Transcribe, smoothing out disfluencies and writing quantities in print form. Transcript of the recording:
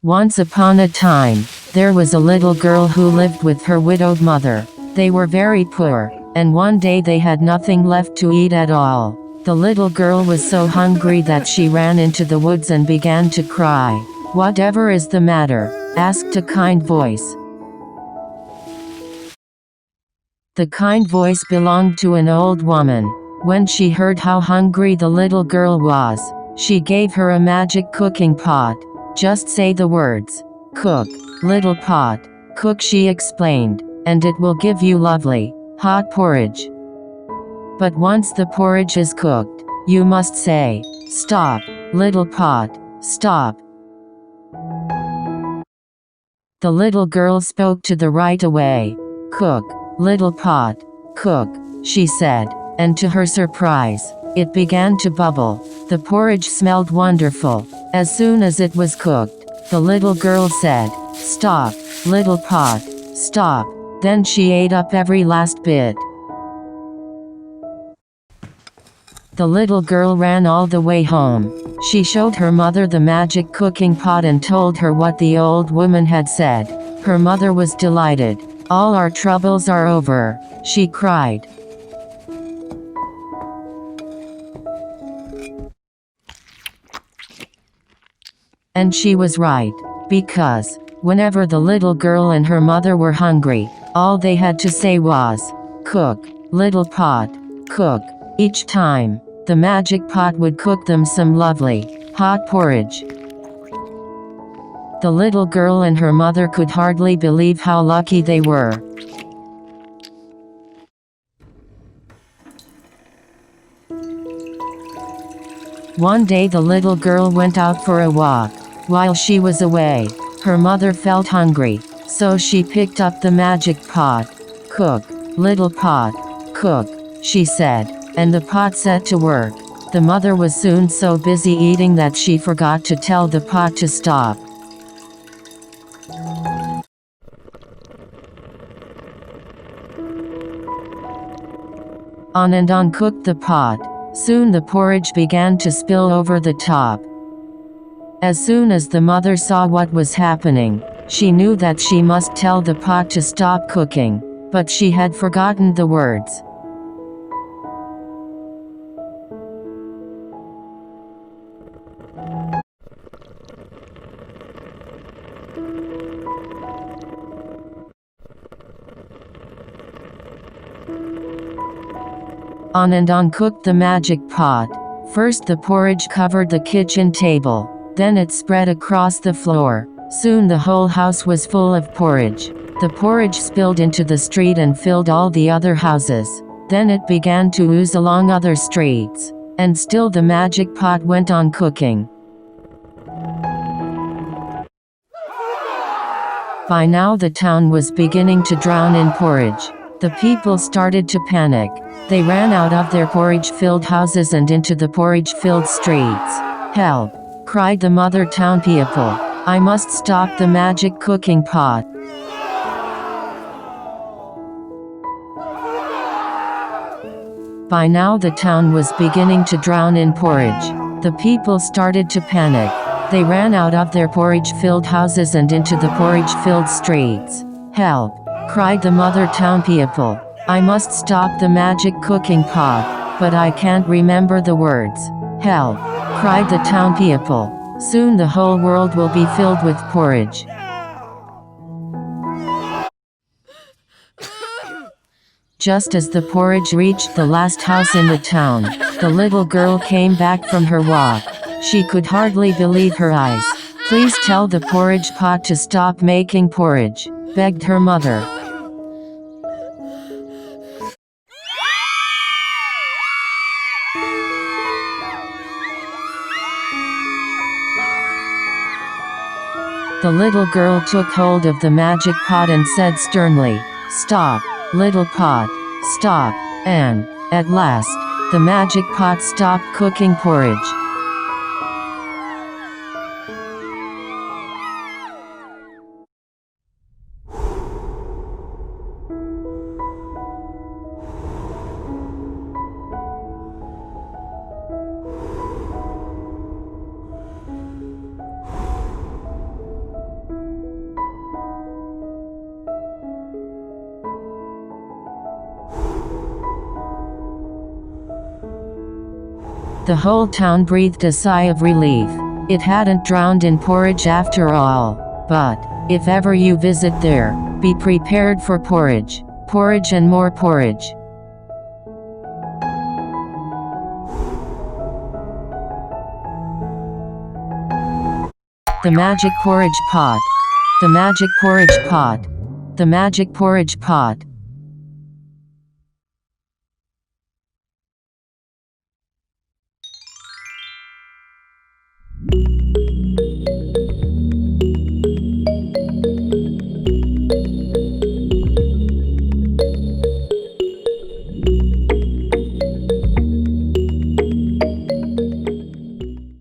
Once upon a time, there was a little girl who lived with her widowed mother. They were very poor, and one day they had nothing left to eat at all. The little girl was so hungry that she ran into the woods and began to cry. "Whatever is the matter?" asked a kind voice. The kind voice belonged to an old woman. When she heard how hungry the little girl was, she gave her a magic cooking pot. "Just say the words, 'Cook, little pot, cook,'" she explained, "and it will give you lovely, hot porridge. But once the porridge is cooked, you must say, 'Stop, little pot, stop.'" The little girl spoke to the right away. "Cook, little pot, cook," she said, and to her surprise, it began to bubble. The porridge smelled wonderful. As soon as it was cooked, the little girl said, "Stop, little pot, stop." Then she ate up every last bit. The little girl ran all the way home. She showed her mother the magic cooking pot and told her what the old woman had said. Her mother was delighted. "All our troubles are over," she cried. And she was right, because whenever the little girl and her mother were hungry, all they had to say was, "Cook, little pot, cook." Each time, the magic pot would cook them some lovely, hot porridge. The little girl and her mother could hardly believe how lucky they were. One day the little girl went out for a walk. While she was away, her mother felt hungry, so she picked up the magic pot. "Cook, little pot, cook," she said, and the pot set to work. The mother was soon so busy eating that she forgot to tell the pot to stop. On and on cooked the pot. Soon the porridge began to spill over the top. As soon as the mother saw what was happening, she knew that she must tell the pot to stop cooking, but she had forgotten the words. On and on cooked the magic pot. First the porridge covered the kitchen table. Then it spread across the floor. Soon the whole house was full of porridge. The porridge spilled into the street and filled all the other houses. Then it began to ooze along other streets. And still the magic pot went on cooking. By now the town was beginning to drown in porridge. The people started to panic. They ran out of their porridge-filled houses and into the porridge-filled streets. "Help!" cried the mother townspeople. "I must stop the magic cooking pot." By now the town was beginning to drown in porridge. The people started to panic. They ran out of their porridge-filled houses and into the porridge-filled streets. "Help!" cried the mother townspeople. "I must stop the magic cooking pot, but I can't remember the words." "Help!" cried the townspeople. "Soon the whole world will be filled with porridge." Just as the porridge reached the last house in the town, the little girl came back from her walk. She could hardly believe her eyes. "Please tell the porridge pot to stop making porridge," begged her mother. The little girl took hold of the magic pot and said sternly, "Stop, little pot, stop," and, at last, the magic pot stopped cooking porridge. The whole town breathed a sigh of relief. It hadn't drowned in porridge after all. But, if ever you visit there, be prepared for porridge. Porridge and more porridge. The magic porridge pot. The magic porridge pot. The magic porridge pot.